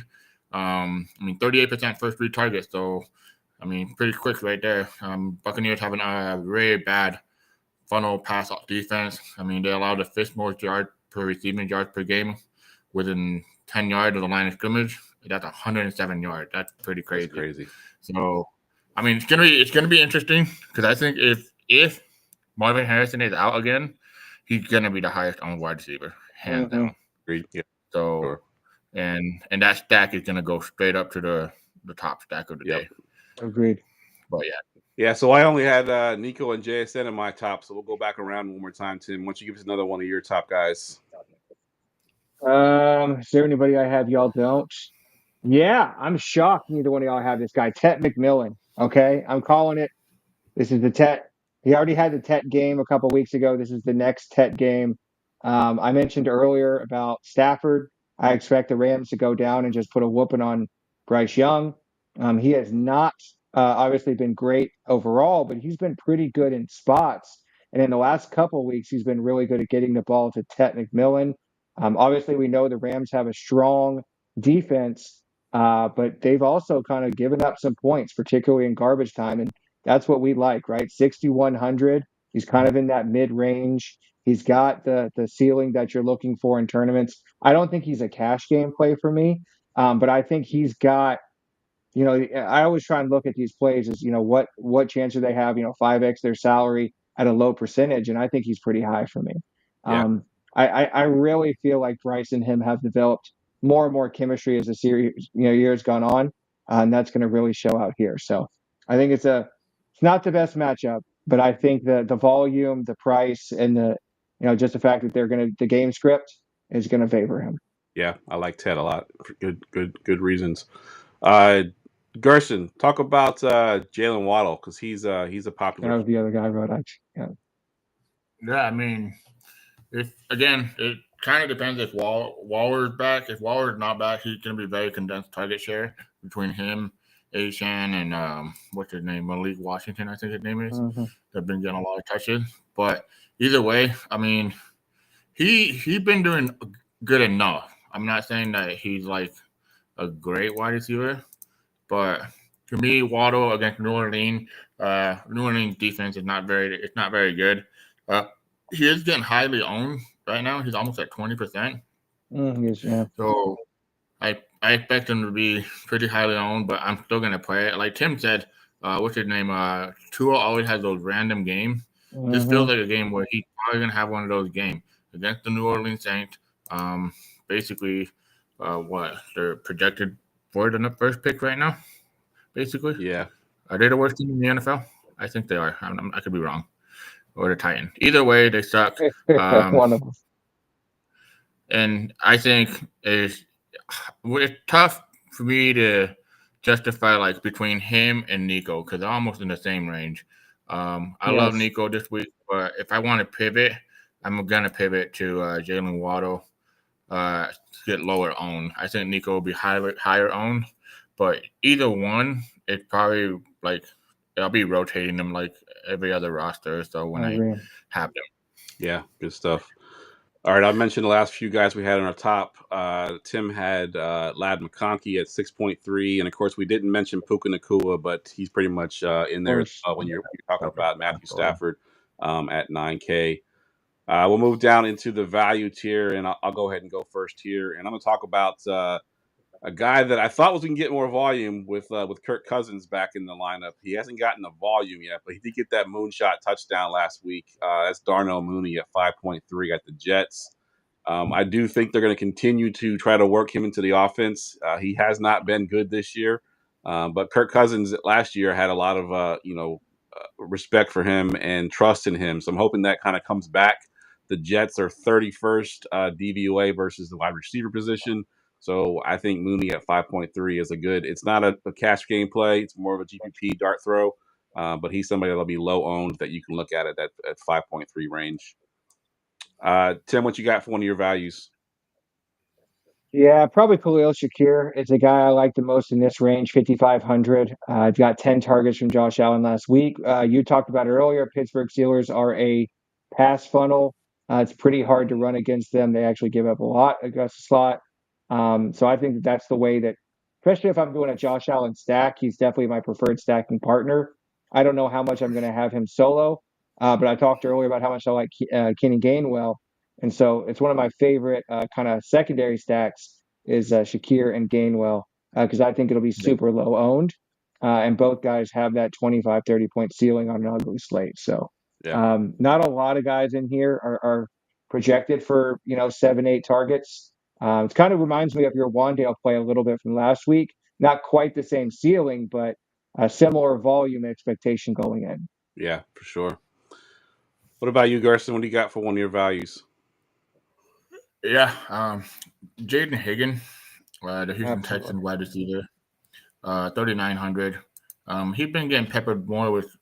38% first read target. So, I mean, pretty quick right there. Buccaneers having a very bad funnel pass defense. I mean, they allow the fifth most yards per receiving yards per game within 10 yards of the line of scrimmage. That's 107 yards. That's pretty crazy. That's crazy. So, I mean, it's gonna be interesting because I think if Marvin Harrison is out again, he's gonna be the highest owned wide receiver, hands down. Agreed. Yeah. So, Sure. and that stack is gonna go straight up to the top stack of the day. Agreed. But yeah. So I only had Nico and JSN in my top. So we'll go back around one more time, Tim. Why don't you give us another one of your top guys? Is there anybody I have y'all don't? Yeah, I'm shocked neither one of y'all have this guy, Tet McMillan. Okay, I'm calling it. This is the Tet. He already had the Tet game a couple weeks ago. This is the next Tet game. I mentioned earlier about Stafford. I expect the Rams to go down and just put a whooping on Bryce Young. He has not obviously been great overall, but he's been pretty good in spots. And in the last couple of weeks, he's been really good at getting the ball to Tet McMillan. Obviously, we know the Rams have a strong defense, but they've also kind of given up some points, particularly in garbage time. And that's what we like, right? 6,100. He's kind of in that mid-range. He's got the ceiling that you're looking for in tournaments. I don't think he's a cash game play for me, but I think he's got, I always try and look at these plays as, what chance do they have, 5x their salary at a low percentage. And I think he's pretty high for me. Yeah. I really feel like Bryce and him have developed more and more chemistry as the series, years gone on, and that's going to really show out here. So I think it's not the best matchup, but I think the volume, the price, and just the fact that the game script is going to favor him. Yeah, I like Ted a lot for good reasons. Gerson, talk about Jalen Waddle because he's a popular. That was the other guy I wrote. yeah, I mean, it kind of depends if Waller's back. If Waller's not back, he's going to be very condensed target share between him, Ashan, and what's his name, Malik Washington, I think his name is. They've been getting a lot of touches. But either way, I mean, he's been doing good enough. I'm not saying that he's like a great wide receiver, but to me, Waddle against New Orleans defense is not very good. He is getting highly owned right now. He's almost at 20%. Yeah. So I expect him to be pretty highly owned, but I'm still gonna play it. Like Tim said, what's his name? Tua always has those random games. This feels like a game where he's probably gonna have one of those games against the New Orleans Saints. Basically, what they're projected for the first pick right now. Basically, Yeah. Are they the worst team in the NFL? I think they are. I could be wrong. Or the Titans. Either way, they suck. One of them. And I think it's tough for me to justify like between him and Nico because they're almost in the same range. I love Nico this week, but if I want to pivot, I'm gonna pivot to Jalen Waddle to get lower owned. I think Nico will be higher owned, but either one, it's probably like I'll be rotating them like every other roster. So when I have them, Yeah, good stuff. All right, I mentioned the last few guys we had on our top. Tim had Lad McConkey at 6.3, and of course we didn't mention Puka Nacua, but he's pretty much in there when you're talking about Matthew Stafford at 9K. We'll move down into the value tier, and I'll go ahead and go first here, and I'm going to talk about a guy that I thought was going to get more volume with Kirk Cousins back in the lineup. He hasn't gotten the volume yet, but he did get that moonshot touchdown last week. That's Darnell Mooney at 5.3 at the Jets. I do think they're going to continue to try to work him into the offense. He has not been good this year, but Kirk Cousins last year had a lot of respect for him and trust in him. So I'm hoping that kind of comes back The Jets are 31st DVOA versus the wide receiver position. So I think Mooney at 5.3 is a good. It's not a cash game play. It's more of a GPP dart throw. But he's somebody that'll be low owned that you can look at at 5.3 range. Tim, what you got for one of your values? Yeah, probably Khalil Shakir. It's a guy I like the most in this range, 5,500. I've got 10 targets from Josh Allen last week. You talked about it earlier. Pittsburgh Steelers are a pass funnel. It's pretty hard to run against them. They actually give up a lot against the slot. So I think that's the way that, especially if I'm doing a Josh Allen stack, he's definitely my preferred stacking partner. I don't know how much I'm going to have him solo, but I talked earlier about how much I like Kenny Gainwell. And so it's one of my favorite kind of secondary stacks is Shakir and Gainwell because I think it'll be super low owned. And both guys have that 25, 30 point ceiling on an ugly slate. So not a lot of guys in here are projected for, 7, 8 targets. It kind of reminds me of your Wandale play a little bit from last week. Not quite the same ceiling, but a similar volume expectation going in. Yeah, for sure. What about you, Gerson? What do you got for one of your values? Yeah, Jaden Higgins, the Houston Texans wide receiver, 3,900. He's been getting peppered more with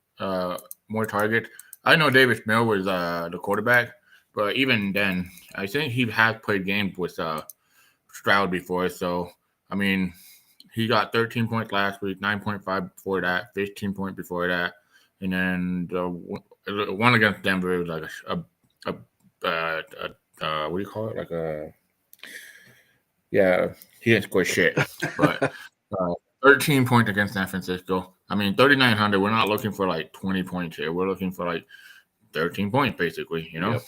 more targets. I know Davis Mills was the quarterback, but even then, I think he has played games with Stroud before. So, I mean, he got 13 points last week, 9.5 before that, 15 points before that, and then the one against Denver was like what do you call it? He didn't score shit, but 13 points against San Francisco. I mean, 3,900. We're not looking for like 20 points here. We're looking for like 13 points, basically. Yep.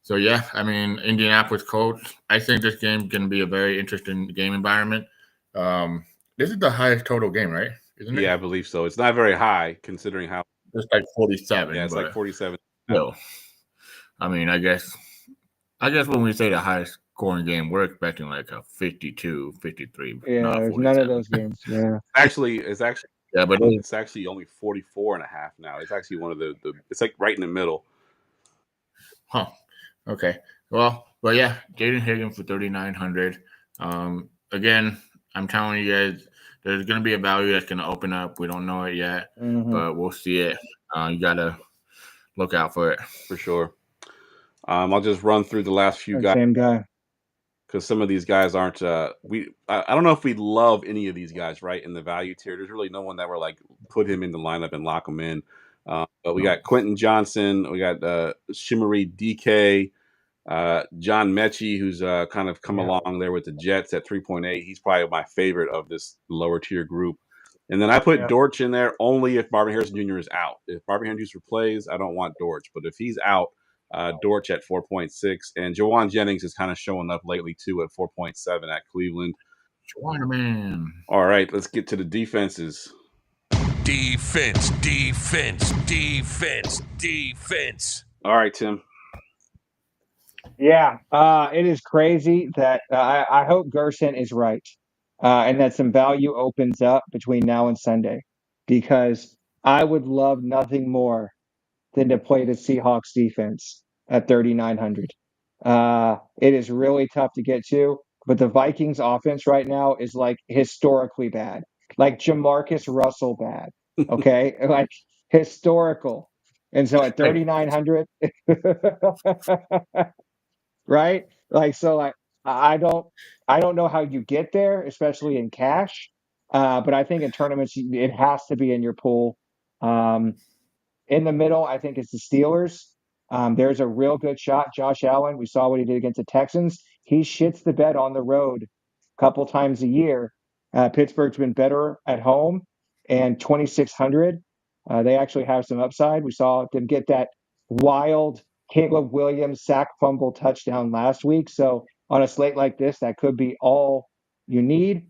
So yeah, I mean, Indianapolis Colts. I think this game is going to be a very interesting game environment. This is the highest total game, right? Isn't it? Yeah, I believe so. It's not very high considering how it's like 47. Yeah, it's like 47. No, I mean, I guess when we say the highest scoring game, we're expecting like a 52, 53. Yeah, there's none of those games. Yeah. It's actually yeah, but it's actually only 44.5 now. It's actually one of the it's like right in the middle. Huh. Okay. Well, but yeah, Jaden Higgins for 3,900. Again, I'm telling you guys, there's going to be a value that's going to open up. We don't know it yet, but we'll see it. You got to look out for it. For sure. I'll just run through the last few guys. Same guy. Because some of these guys aren't I don't know if we love any of these guys, right, in the value tier. There's really no one that we're like put him in the lineup and lock him in. But we got Quentin Johnson, we got Shimmery DK, John Mechie, who's kind of come along there with the Jets at 3.8. He's probably my favorite of this lower tier group. And then I put Dortch in there only if Marvin Harrison Jr. is out. If Marvin Harrison Jr. plays, I don't want Dortch. But if he's out, Dortch at 4.6. And Jawan Jennings is kind of showing up lately, too, at 4.7 at Cleveland. Jawan, man. All right, let's get to the defenses. Defense. All right, Tim. Yeah, it is crazy that I hope Gerson is right and that some value opens up between now and Sunday because I would love nothing more than to play the Seahawks defense at 3,900. It is really tough to get to, but the Vikings offense right now is like historically bad, like Jamarcus Russell bad. Okay, like historical. And so at 3,900, right? Like, so like, I don't know how you get there, especially in cash. But I think in tournaments, it has to be in your pool. In the middle, I think it's the Steelers. There's a real good shot. Josh Allen, we saw what he did against the Texans. He shits the bed on the road a couple times a year. Pittsburgh's been better at home, and 2,600. They actually have some upside. We saw them get that wild Caleb Williams sack fumble touchdown last week. So on a slate like this, that could be all you need.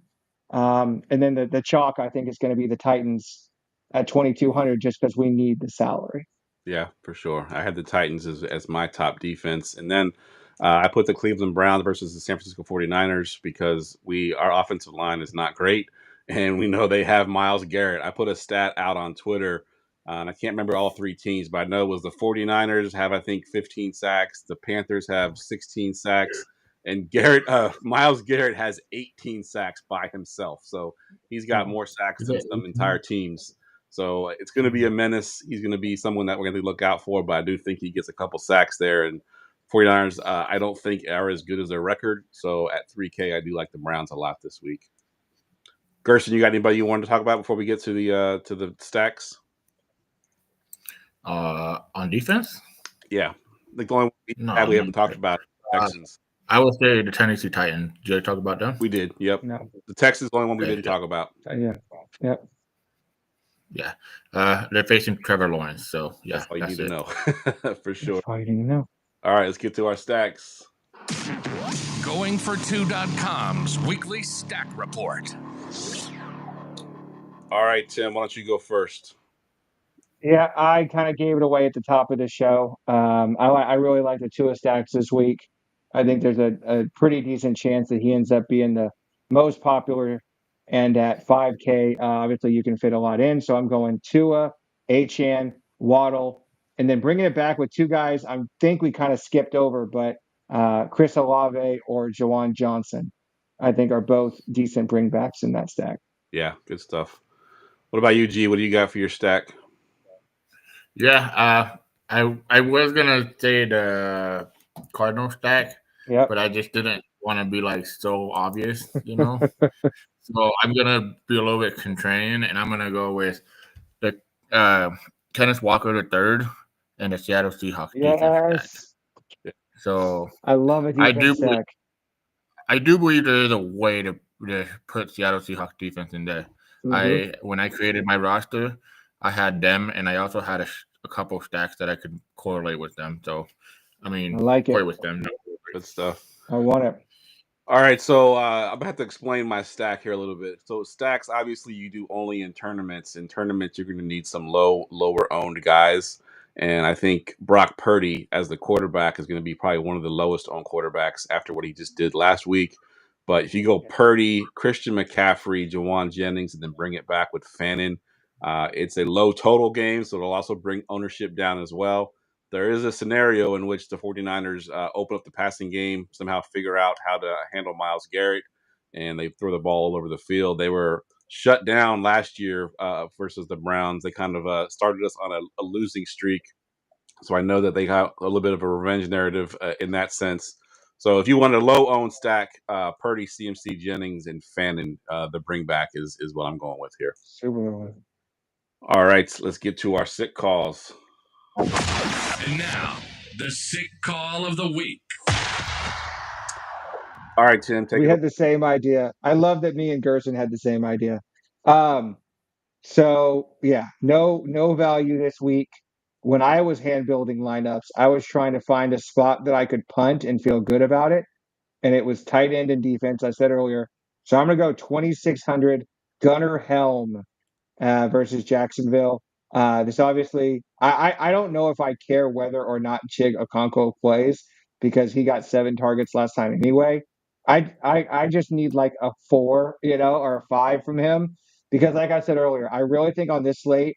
And then the chalk, I think, is going to be the Titans at 2,200 just because we need the salary. Yeah, for sure. I had the Titans as my top defense. And then I put the Cleveland Browns versus the San Francisco 49ers because our offensive line is not great. And we know they have Myles Garrett. I put a stat out on Twitter And I can't remember all three teams, but I know it was the 49ers have, I think, 15 sacks. The Panthers have 16 sacks. And Myles Garrett has 18 sacks by himself. So he's got more sacks than some entire teams. So it's going to be a menace. He's going to be someone that we're going to look out for, but I do think he gets a couple sacks there. And 49ers, I don't think are as good as their record. So at 3K, I do like the Browns a lot this week. Gerson, you got anybody you wanted to talk about before we get to the stacks? On defense? Yeah. Like the only one we haven't talked about Texans. I would say the Tennessee Titans. Did you talk about them? We did. Yep. No. The Texans is the only one we didn't talk about. Yeah. They're facing Trevor Lawrence. So yeah, that's all you need to know for sure. That's all you need to know. All right, let's get to our stacks. Goingfor2.com's weekly stack report. All right, Tim, why don't you go first? Yeah, I kind of gave it away at the top of the show. I really like the Tua stacks this week. I think there's a pretty decent chance that he ends up being the most popular. And at 5K, obviously you can fit a lot in. So I'm going Tua, Achane, Waddle, and then bringing it back with two guys I think we kind of skipped over, but Chris Olave or Jawan Johnson, I think are both decent bringbacks in that stack. Yeah, good stuff. What about you, G? What do you got for your stack? Yeah, I was gonna say the Cardinal stack, but I just didn't want to be like so obvious, you know. So I'm gonna be a little bit contrarian, and I'm gonna go with the Kenneth Walker III and the Seattle Seahawks. Yes. So I love it. I do believe there is a way to put Seattle Seahawks defense in there. Mm-hmm. When I created my roster, I had them, and I also had a couple stacks that I could correlate with them. So, I mean, I like play it with them. Good stuff. I want it. All right, so I'm going to have to explain my stack here a little bit. So stacks, obviously, you do only in tournaments. In tournaments, you're going to need some lower-owned guys. And I think Brock Purdy as the quarterback is going to be probably one of the lowest-owned quarterbacks after what he just did last week. But if you go Purdy, Christian McCaffrey, Jawan Jennings, and then bring it back with Fannin, it's a low total game, so it'll also bring ownership down as well. There is a scenario in which the 49ers open up the passing game, somehow figure out how to handle Myles Garrett, and they throw the ball all over the field. They were shut down last year versus the Browns. They kind of started us on a losing streak. So I know that they got a little bit of a revenge narrative in that sense. So if you want a low-owned stack, Purdy, CMC, Jennings, and Fannin, the bring back is what I'm going with here. Super. All right, so let's get to our sick calls. And now, the sick call of the week. All right, Tim, we had the same idea. I love that me and Gerson had the same idea. So yeah, no value this week. When I was hand building lineups, I was trying to find a spot that I could punt and feel good about it. And it was tight end and defense, I said earlier. So I'm going to go 2,600 Gunnar Helm versus Jacksonville. This obviously, I don't know if I care whether or not Chig Okonkwo plays because he got 7 targets last time anyway. I just need like a 4, or a 5 from him because, like I said earlier, I really think on this slate,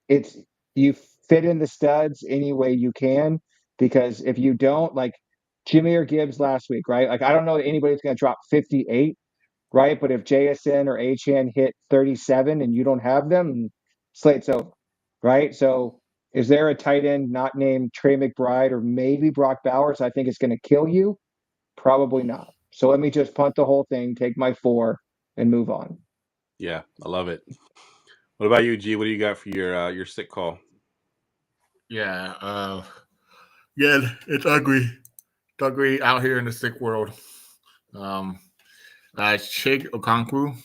it's you fit in the studs any way you can because if you don't, like Jameer Gibbs last week, right? Like I don't know that anybody's going to drop 58, right? But if JSN or Achane hit 37 and you don't have them, slate's over, right? So is there a tight end not named Trey McBride or maybe Brock Bowers I think is going to kill you? Probably not. So let me just punt the whole thing, take my 4, and move on. Yeah, I love it. What about you, G? What do you got for your sick call? Yeah, it's ugly. It's ugly out here in the sick world. Chig Okonkwo,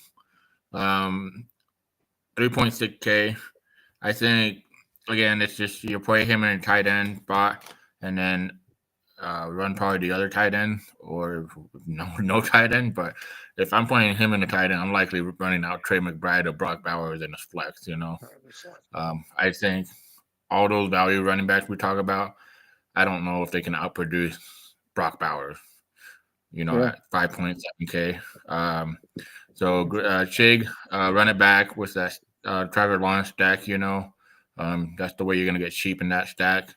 3.6K. I think again, it's just you play him in a tight end spot, and then run probably the other tight end or no tight end. But if I'm playing him in a tight end, I'm likely running out Trey McBride or Brock Bowers in a flex. I think all those value running backs we talk about, I don't know if they can outproduce Brock Bowers. At 5.7K. So Chig, run it back with that Trevor Lawrence stack. That's the way you're gonna get cheap in that stack.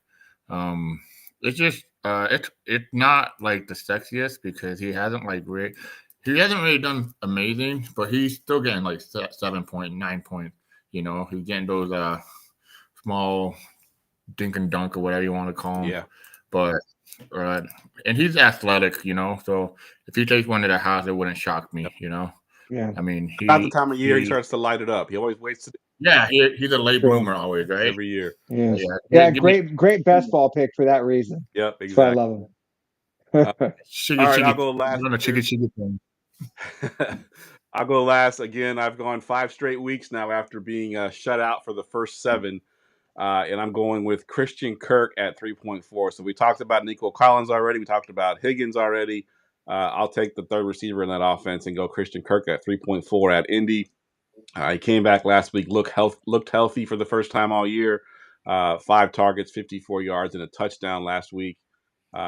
It's just it's not like the sexiest because he hasn't really done amazing, but he's still getting like 7 point, 9 point. He's getting those small dink and dunk or whatever you want to call them. Yeah. But and he's athletic, so if he takes one to the house, it wouldn't shock me, Yeah. I mean, About the time of year he starts to light it up. He always waits he's a late bloomer always, right? every year. Yeah, great best ball pick for that reason. Yep, That's why I exactly. love him. All right, I'll go last. Thing. I'll go last again. I've gone 5 straight weeks now after being shut out for the first 7. And I'm going with Christian Kirk at 3.4. So we talked about Nico Collins already. We talked about Higgins already. I'll take the third receiver in that offense and go Christian Kirk at 3.4 at Indy. He came back last week, looked healthy for the first time all year. 5 targets, 54 yards, and a touchdown last week.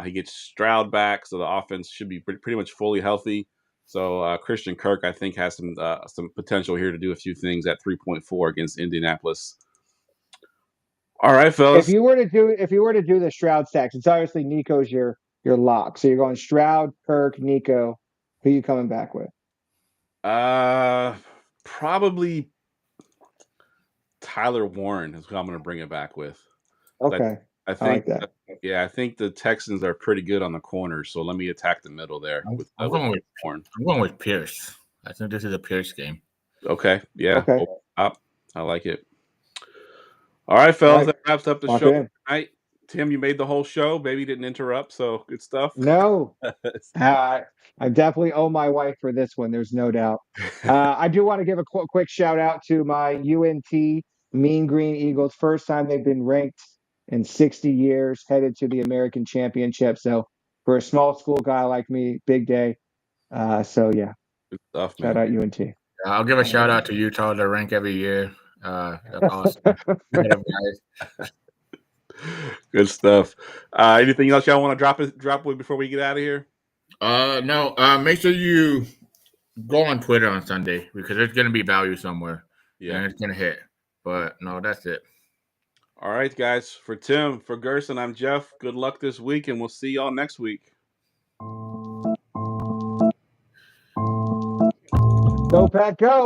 He gets Stroud back, so the offense should be pretty much fully healthy. So Christian Kirk, I think, has some potential here to do a few things at 3.4 against Indianapolis. All right, fellas. If you were to do the Stroud stacks, it's obviously Nico's your lock. So you're going Stroud, Kirk, Nico. Who are you coming back with? Probably Tyler Warren is who I'm going to bring it back with. Okay. I think like that. Yeah, I think the Texans are pretty good on the corners, so let me attack the middle there. I'm going with Warren. I'm going with Pierce. I think this is a Pierce game. Okay. Yeah. Okay. I like it. All right, fellas. That wraps up the Lock show it in. tonight. Tim, you made the whole show. Baby didn't interrupt, so good stuff. No. I definitely owe my wife for this one. There's no doubt. I do want to give a quick shout out to my UNT Mean Green Eagles. First time they've been ranked in 60 years, headed to the American Championship. So for a small school guy like me, big day. So yeah, Good stuff, man. shout out UNT. I'll give a shout out to Utah. They rank every year. That's awesome. Good stuff. Anything else y'all want to drop with before we get out of here? No. Make sure you go on Twitter on Sunday because there's going to be value somewhere. Yeah, and it's going to hit. But no, that's it. All right, guys. For Tim, for Gerson, I'm Jeff. Good luck this week, and we'll see y'all next week. Go Pack, go!